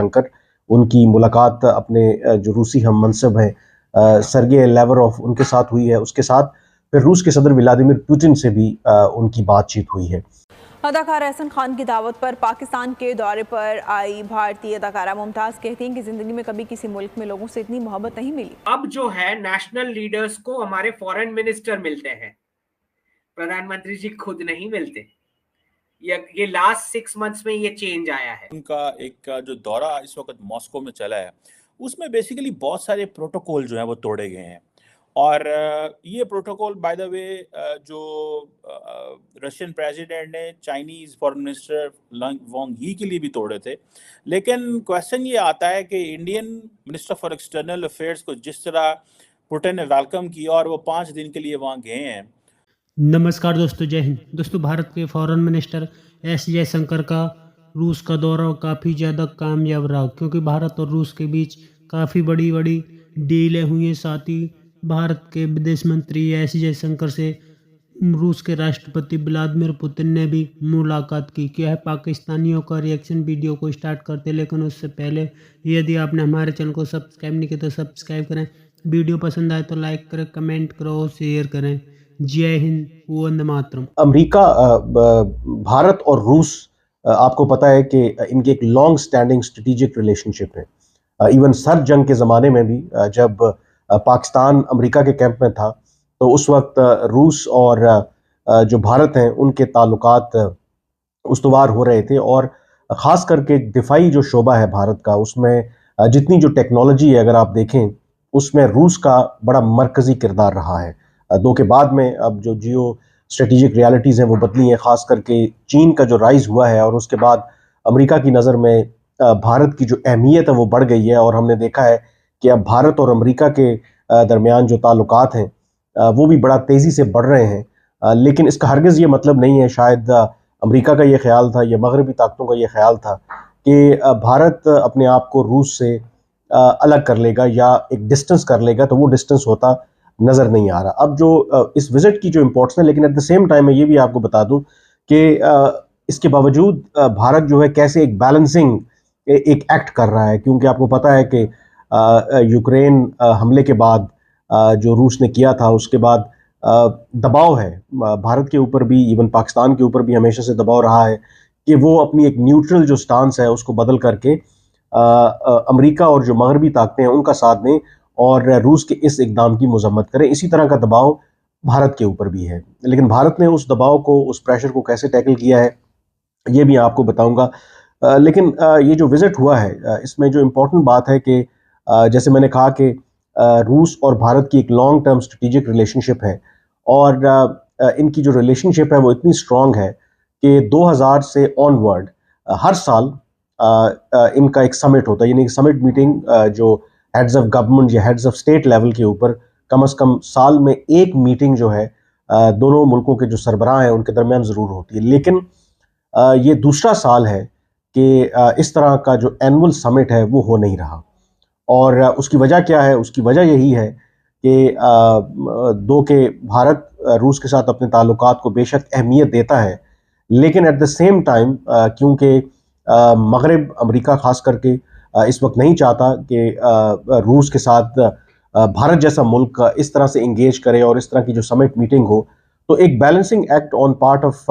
शंकर, उनकी मुलाकात अपने जो रूसी हम मनसब हैं सर्गे लेवरोव उनके साथ हुई है। उसके साथ फिर रूस के सदर व्लादिमीर पुतिन से भी उनकी बातचीत हुई है। अदाकार एहसन खान की दावत पर पाकिस्तान के दौरे पर आई भारतीय अदाकारा मुमताज़ कहती हैं कि जिंदगी में कभी किसी मुल्क में लोगों से इतनी मोहब्बत नहीं मिली। अब जो है नेशनल लीडर्स को हमारे फॉरेन मिनिस्टर मिलते हैं, प्रधानमंत्री जी खुद नहीं मिलते। ये लास्ट 6 मंथ्स में ये चेंज आया है। उनका एक जो दौरा इस वक्त मॉस्को में चला है, उसमें बेसिकली बहुत सारे प्रोटोकॉल जो हैं वो तोड़े गए हैं। और ये प्रोटोकॉल बाय द वे जो रशियन प्रेसिडेंट ने चाइनीज़ फॉरेन मिनिस्टर वांग ही के लिए भी तोड़े थे। लेकिन क्वेश्चन ये आता है कि Indian minister for external affairs को जिस तरह पुतिन ने वेलकम किया और वो 5 दिन के लिए वहाँ गए हैं। नमस्कार दोस्तों, जय हिंद। दोस्तों, भारत के फॉरेन मिनिस्टर एस जयशंकर का रूस का दौरा काफ़ी ज़्यादा कामयाब रहा, क्योंकि भारत और रूस के बीच काफ़ी बड़ी बड़ी डीलें हुई हैं। साथ ही भारत के विदेश मंत्री एस जयशंकर से रूस के राष्ट्रपति व्लादिमीर पुतिन ने भी मुलाकात की। क्या है पाकिस्तानियों का रिएक्शन। वीडियो को स्टार्ट करते, लेकिन उससे पहले यदि आपने हमारे चैनल को सब्सक्राइब नहीं किया तो सब्सक्राइब करें। वीडियो पसंद आए तो लाइक करें, कमेंट करो और शेयर करें। जय हिंद, वंदे मातरम। अमेरिका, भारत और रूस, आपको पता है कि इनके एक लॉन्ग स्टैंडिंग स्ट्रेटेजिक रिलेशनशिप है। इवन सर्द जंग के ज़माने में भी जब पाकिस्तान अमेरिका के कैंप में था तो उस वक्त रूस और जो भारत हैं उनके ताल्लुकात उस्तवार हो रहे थे। और ख़ास करके दिफाई जो शोबा है भारत का, उसमें जितनी जो टेक्नोलॉजी है अगर आप देखें, उसमें रूस का बड़ा मरकज़ी किरदार रहा है। दो के बाद में अब जो जियो स्ट्रेटेजिक रियलिटीज़ हैं वो बदली हैं। ख़ास करके चीन का जो राइज़ हुआ है और उसके बाद अमेरिका की नज़र में भारत की जो अहमियत है वो बढ़ गई है। और हमने देखा है कि अब भारत और अमेरिका के दरमियान जो ताल्लुकात हैं वो भी बड़ा तेज़ी से बढ़ रहे हैं। लेकिन इसका हरगिज़ ये मतलब नहीं है, शायद अमेरिका का ये ख्याल था या मगरबी ताकतों का ये ख्याल था कि भारत अपने आप को रूस से अलग कर लेगा या एक डिस्टेंस कर लेगा, तो वो डिस्टेंस होता नज़र नहीं आ रहा। अब जो इस विज़िट की जो इम्पोर्टेंस है, लेकिन एट द सेम टाइम मैं ये भी आपको बता दूं कि इसके बावजूद भारत जो है कैसे एक बैलेंसिंग एक एक्ट कर रहा है, क्योंकि आपको पता है कि यूक्रेन हमले के बाद जो रूस ने किया था, उसके बाद दबाव है भारत के ऊपर भी, इवन पाकिस्तान के ऊपर भी हमेशा से दबाव रहा है कि वो अपनी एक न्यूट्रल जो स्टांस है उसको बदल करके अमेरिका और जो मगरबी ताकतें हैं उनका साथ दें और रूस के इस इक़दाम की मज़म्मत करें। इसी तरह का दबाव भारत के ऊपर भी है, लेकिन भारत ने उस दबाव को, उस प्रेशर को कैसे टैकल किया है ये भी आपको बताऊंगा। लेकिन ये जो विज़िट हुआ है इसमें जो इम्पोर्टेंट बात है कि जैसे मैंने कहा कि रूस और भारत की एक लॉन्ग टर्म स्ट्रेटेजिक रिलेशनशिप है और इनकी जो रिलेशनशिप है वो इतनी स्ट्रॉन्ग है कि 2000 से ऑनवर्ड हर साल इनका एक समिट होता है, यानी समिट मीटिंग जो हेड्स ऑफ गवर्नमेंट या हेड्स ऑफ स्टेट लेवल के ऊपर कम से कम साल में एक मीटिंग जो है दोनों मुल्कों के जो सरबराह हैं उनके दरमियान ज़रूर होती है। लेकिन ये दूसरा साल है कि इस तरह का जो एनुअल समिट है वो हो नहीं रहा। और उसकी वजह क्या है? उसकी वजह यही है कि दो के भारत रूस के साथ अपने ताल्लुकात को बेशक अहमियत देता है, लेकिन एट द सेम टाइम क्योंकि मगरब अमेरिका ख़ास करके इस वक्त नहीं चाहता कि रूस के साथ भारत जैसा मुल्क इस तरह से इंगेज करे और इस तरह की जो समिट मीटिंग हो, तो एक balancing act on part of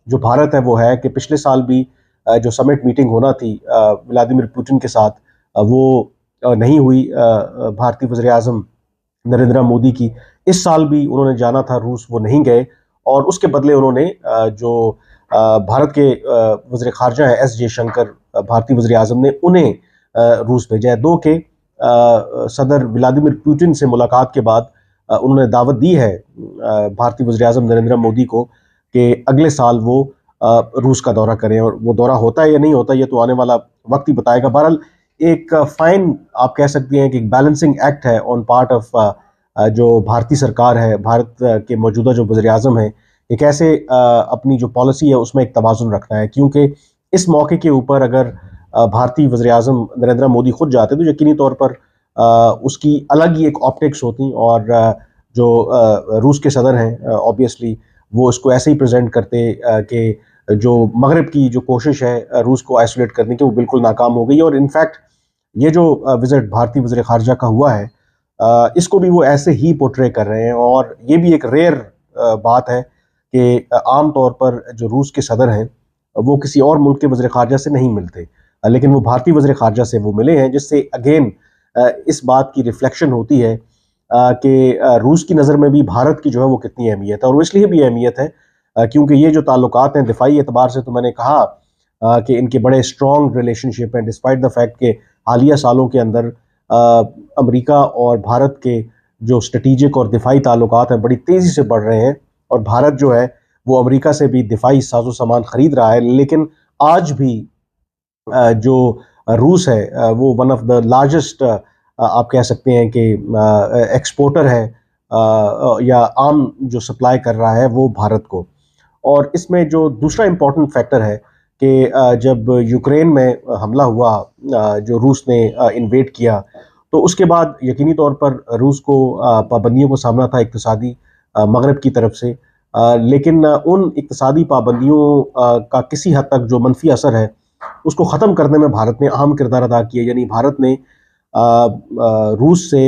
जो भारत है वो है कि पिछले साल भी जो समिट मीटिंग होना थी व्लादिमीर पुतिन के साथ वो नहीं हुई भारतीय वज़ीर-ए-आज़म नरेंद्र मोदी की। इस साल भी उन्होंने जाना था रूस, वो नहीं गए और उसके बदले उन्होंने जो भारत के वज़ीर ख़ारजा हैं एस जयशंकर, भारतीय वज़ीर-ए-आज़म ने उन्हें रूस भेजा है। दो के सदर व्लादिमीर पुतिन से मुलाकात के बाद उन्होंने दावत दी है भारतीय वज़ीर-ए-आज़म नरेंद्र मोदी को कि अगले साल वो रूस का दौरा करें, और वो दौरा होता है या नहीं होता ये तो आने वाला वक्त ही बताएगा। बहरहाल एक फाइन आप कह सकती हैं कि एक बैलेंसिंग एक्ट है ऑन पार्ट ऑफ जो भारतीय सरकार है, भारत के मौजूदा जो वज़ीर-ए-आज़म हैं, ये कैसे अपनी जो पॉलिसी है उसमें एक तवाज़ुन रखना है। क्योंकि इस मौके के ऊपर अगर भारतीय वज़ीर-ए-आज़म नरेंद्र मोदी खुद जाते तो यकीनी तौर पर उसकी अलग ही एक ऑप्टिक्स होती और जो रूस के सदर हैं ऑब्वियसली वो इसको ऐसे ही प्रेजेंट करते कि जो मगरब की जो कोशिश है रूस को आइसोलेट करने की, वो बिल्कुल नाकाम हो गई। और इनफैक्ट ये जो विजिट भारतीय वज़ीर ख़ारजा का हुआ है, इसको भी वो ऐसे ही पोर्ट्रे कर रहे हैं। और ये भी एक रेयर बात है कि आम तौर पर जो रूस के सदर हैं वो किसी और मुल्क के वज़ीर ख़ारजा से नहीं मिलते, लेकिन वो भारतीय वज़ीर ख़ारजा से वो मिले हैं, जिससे अगेन इस बात की रिफ्लेक्शन होती है कि रूस की नज़र में भी भारत की जो है वो कितनी अहमियत है। और वो इसलिए भी अहमियत है क्योंकि ये जो ताल्लुकात हैं दिफाई एतबार से, तो मैंने कहा कि इनके बड़े स्ट्रॉन्ग रिलेशनशिप हैं, डिस्पाइट द फैक्ट कि हालिया सालों के अंदर अमेरिका और भारत के जो स्ट्रेटीजिक और दिफाई ताल्लुकात हैं बड़ी तेज़ी से बढ़ रहे हैं। और भारत जो है वो अमेरिका से भी दिफाई साजो सामान ख़रीद रहा है। लेकिन आज भी जो रूस है वो वन ऑफ द लार्जेस्ट आप कह सकते हैं कि एक्सपोर्टर है या आम जो सप्लाई कर रहा है वो भारत को। और इसमें जो दूसरा इम्पॉर्टेंट फैक्टर है कि जब यूक्रेन में हमला हुआ, जो रूस ने इन्वेड किया, तो उसके बाद यकीनी तौर पर रूस को पाबंदियों का सामना था इक्तिसादी मगरब की तरफ से। लेकिन उन इक्तिसादी पाबंदियों का किसी हद तक जो मनफी असर है उसको ख़त्म करने में भारत ने अहम किरदार अदा किया। यानी भारत ने रूस से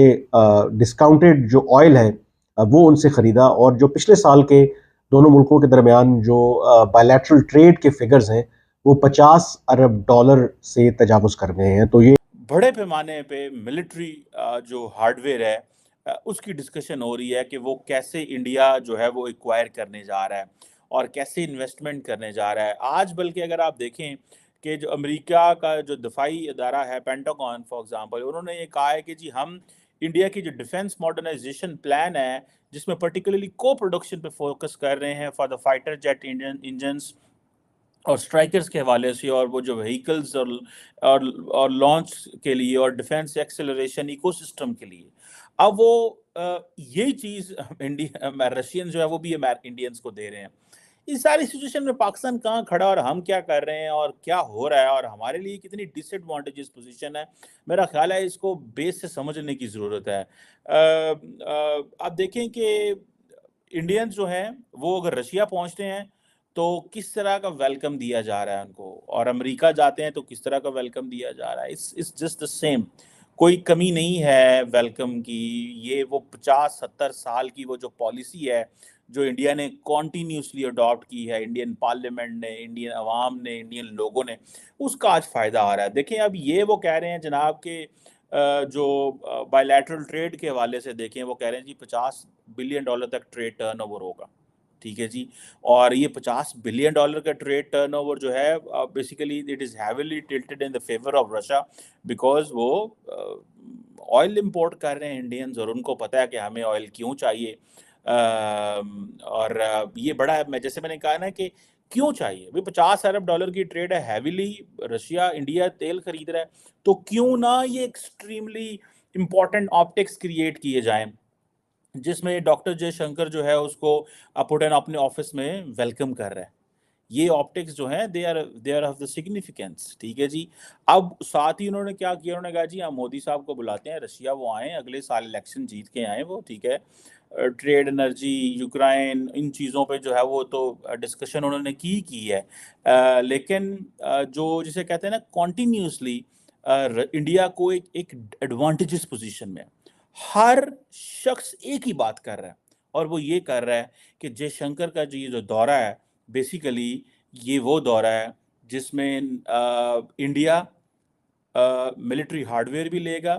डिस्काउंटेड जो ऑयल है वो उनसे ख़रीदा। और जो पिछले साल के दोनों मुल्कों के दरमियान जो बायलैटरल ट्रेड के फिगर्स हैं वो 50 अरब डॉलर से तजावुज़ कर गए हैं। तो ये बड़े पैमाने पे मिलिट्री जो हार्डवेयर है उसकी डिस्कशन हो रही है कि वो कैसे इंडिया जो है वो एक्वायर करने जा रहा है और कैसे इन्वेस्टमेंट करने जा रहा है। आज बल्कि अगर आप देखें कि जो अमेरिका का जो दफाई अदारा है पेंटागन फॉर एग्जांपल, उन्होंने ये कहा है कि जी हम इंडिया की जो डिफेंस मॉडर्नाइजेशन प्लान है जिसमें पर्टिकुलरली को प्रोडक्शन पे फोकस कर रहे हैं for the fighter jet engines और स्ट्राइकर्स के हवाले से, और वो जो व्हीकल्स और लॉन्च के लिए और डिफेंस एक्सेलरेशन इकोसिस्टम के लिए। अब वो यही चीज़ इंडिया रशियन जो है वो भी इंडियंस को दे रहे हैं। इस सारी सिचुएशन में पाकिस्तान कहाँ खड़ा और हम क्या कर रहे हैं और क्या हो रहा है और हमारे लिए कितनी डिसएडवांटेजेस पोजीशन है, मेरा ख्याल है इसको बेस से समझने की ज़रूरत है। आप देखें कि इंडियंस जो हैं वो अगर रशिया पहुंचते हैं तो किस तरह का वेलकम दिया जा रहा है उनको, और अमेरिका जाते हैं तो किस तरह का वेलकम दिया जा रहा है। इट्स जस्ट द सेम, कोई कमी नहीं है वेलकम की। ये वो 50-70 साल की वो जो पॉलिसी है जो इंडिया ने कॉन्टीन्यूसली अडॉप्ट की है, इंडियन पार्लियामेंट ने, इंडियन अवाम ने, इंडियन लोगों ने, उसका आज फ़ायदा आ रहा है। देखें अब ये वो कह रहे हैं जनाब के जो बायलैटरल ट्रेड के हवाले से देखें, वो कह रहे हैं जी $50 बिलियन तक ट्रेड टर्नओवर होगा, ठीक है जी। और ये $50 बिलियन का ट्रेड टर्नओवर जो है basically it is heavily tilted in the favour of Russia, because वो ऑयल इंपोर्ट कर रहे हैं इंडियंस और उनको पता है कि हमें ऑयल क्यों चाहिए। और ये बड़ा मैं जैसे मैंने कहा ना कि क्यों चाहिए भाई, $50 अरब की ट्रेड है, हैवीली रशिया इंडिया तेल खरीद रहा है, तो क्यों ना ये एक्सट्रीमली इंपॉर्टेंट ऑप्टिक्स क्रिएट किए जाएं जिसमें डॉक्टर जयशंकर जो है उसको पुटिन अपने ऑफिस में वेलकम कर रहा है। ये ऑप्टिक्स जो हैं they are of the significance, ठीक है जी। अब साथ ही उन्होंने क्या किया, उन्होंने कहा जी हम मोदी साहब को बुलाते हैं रशिया, वो आए अगले साल इलेक्शन जीत के आए वो, ठीक है। ट्रेड, एनर्जी, यूक्रेन, इन चीज़ों पे जो है वो तो डिस्कशन उन्होंने की है। लेकिन जो जिसे कहते हैं ना कॉन्टीन्यूसली इंडिया को एक एडवांटेजेस पोजीशन में हर शख्स एक ही बात कर रहा है, और वो ये कर रहा है कि जयशंकर का जो ये जो दौरा है बेसिकली ये वो दौरा है जिसमें इंडिया मिलिट्री हार्डवेयर भी लेगा,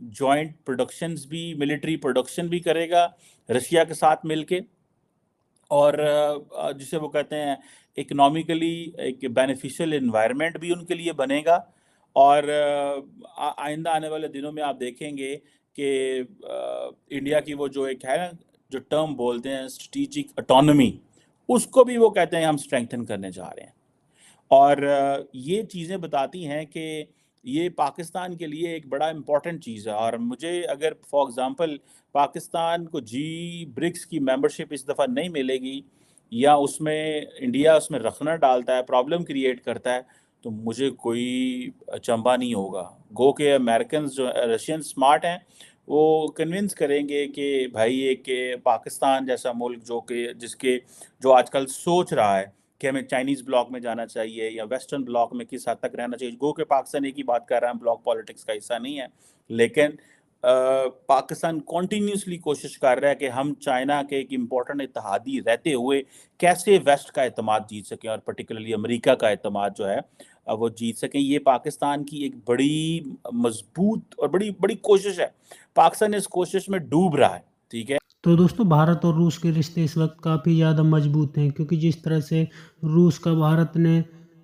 जॉइंट प्रोडक्शंस भी, मिलिट्री प्रोडक्शन भी करेगा रशिया के साथ मिलके, और जिसे वो कहते हैं इकोनॉमिकली एक बेनिफिशियल एनवायरनमेंट भी उनके लिए बनेगा। और आइंदा आने वाले दिनों में आप देखेंगे कि इंडिया की वो जो एक है ना जो टर्म बोलते हैं स्ट्रेटेजिक ऑटोनॉमी, उसको भी वो कहते हैं हम स्ट्रेंथन करने जा रहे हैं। और ये चीज़ें बताती हैं कि ये पाकिस्तान के लिए एक बड़ा इम्पॉर्टेंट चीज़ है। और मुझे अगर फॉर एग्ज़ाम्पल पाकिस्तान को ब्रिक्स की मेंबरशिप इस दफ़ा नहीं मिलेगी या उसमें इंडिया उसमें रखना डालता है, प्रॉब्लम क्रिएट करता है, तो मुझे कोई अचंभा नहीं होगा। गो के अमेरिकन जो रशियन स्मार्ट हैं वो कन्विंस करेंगे कि भाई ये कि पाकिस्तान जैसा मुल्क जो कि जिसके जो आजकल सोच रहा है कि हमें चाइनीज ब्लॉक में जाना चाहिए या वेस्टर्न ब्लॉक में किस हद तक रहना चाहिए। गो के पाकिस्तान एक ही बात कर रहा है, ब्लॉक पॉलिटिक्स का हिस्सा नहीं है, लेकिन पाकिस्तान कॉन्टीन्यूसली कोशिश कर रहा है कि हम चाइना के एक इम्पोर्टेंट इत्तेहादी रहते हुए कैसे वेस्ट का एतमाद जीत सकें और पर्टिकुलरली अमेरिका का एतमाद जो है वो जीत सकें। ये पाकिस्तान की एक बड़ी मजबूत और बड़ी बड़ी कोशिश है। पाकिस्तान इस कोशिश में डूब रहा है, ठीक है। तो दोस्तों, भारत और रूस के रिश्ते इस वक्त काफ़ी ज़्यादा मजबूत हैं, क्योंकि जिस तरह से रूस का भारत ने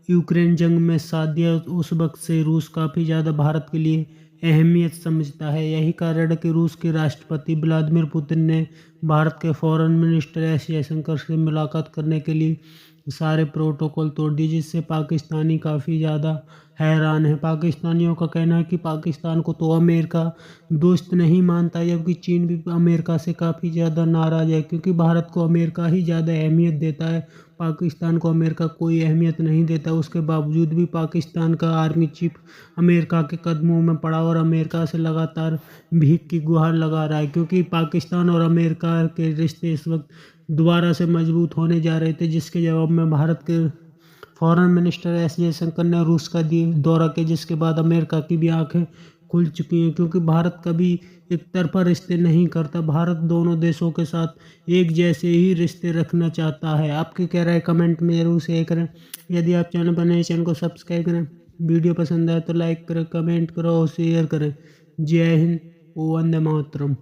यूक्रेन जंग में साथ दिया, उस वक्त से रूस काफ़ी ज़्यादा भारत के लिए अहमियत समझता है। यही कारण है कि रूस के राष्ट्रपति व्लादिमीर पुतिन ने भारत के फॉरेन मिनिस्टर एस जयशंकर से मुलाकात करने के लिए सारे प्रोटोकॉल तोड़ दिए, जिससे पाकिस्तानी काफ़ी ज़्यादा हैरान है। पाकिस्तानियों का कहना है कि पाकिस्तान को तो अमेरिका दोस्त नहीं मानता, जबकि चीन भी अमेरिका से काफ़ी ज़्यादा नाराज़ है, क्योंकि भारत को अमेरिका ही ज़्यादा अहमियत देता है, पाकिस्तान को अमेरिका कोई अहमियत नहीं देता। उसके बावजूद भी पाकिस्तान का आर्मी चीफ अमेरिका के कदमों में पड़ा और अमेरिका से लगातार भीख की गुहार लगा रहा है, क्योंकि पाकिस्तान और अमेरिका के रिश्ते इस वक्त दोबारा से मजबूत होने जा रहे थे, जिसके जवाब में भारत के फॉरेन मिनिस्टर एस जयशंकर ने रूस का दौरा किया, जिसके बाद अमेरिका की भी आंखें खुल चुकी हैं, क्योंकि भारत कभी एक तरफा रिश्ते नहीं करता। भारत दोनों देशों के साथ एक जैसे ही रिश्ते रखना चाहता है। आपकी क्या राय कमेंट में जरूर शेयर करें। यदि आप चैनल पर नए, चैनल को सब्सक्राइब करें। वीडियो पसंद आए तो लाइक करें, कमेंट करो और शेयर करें। जय हिंद, वंदे मातरम।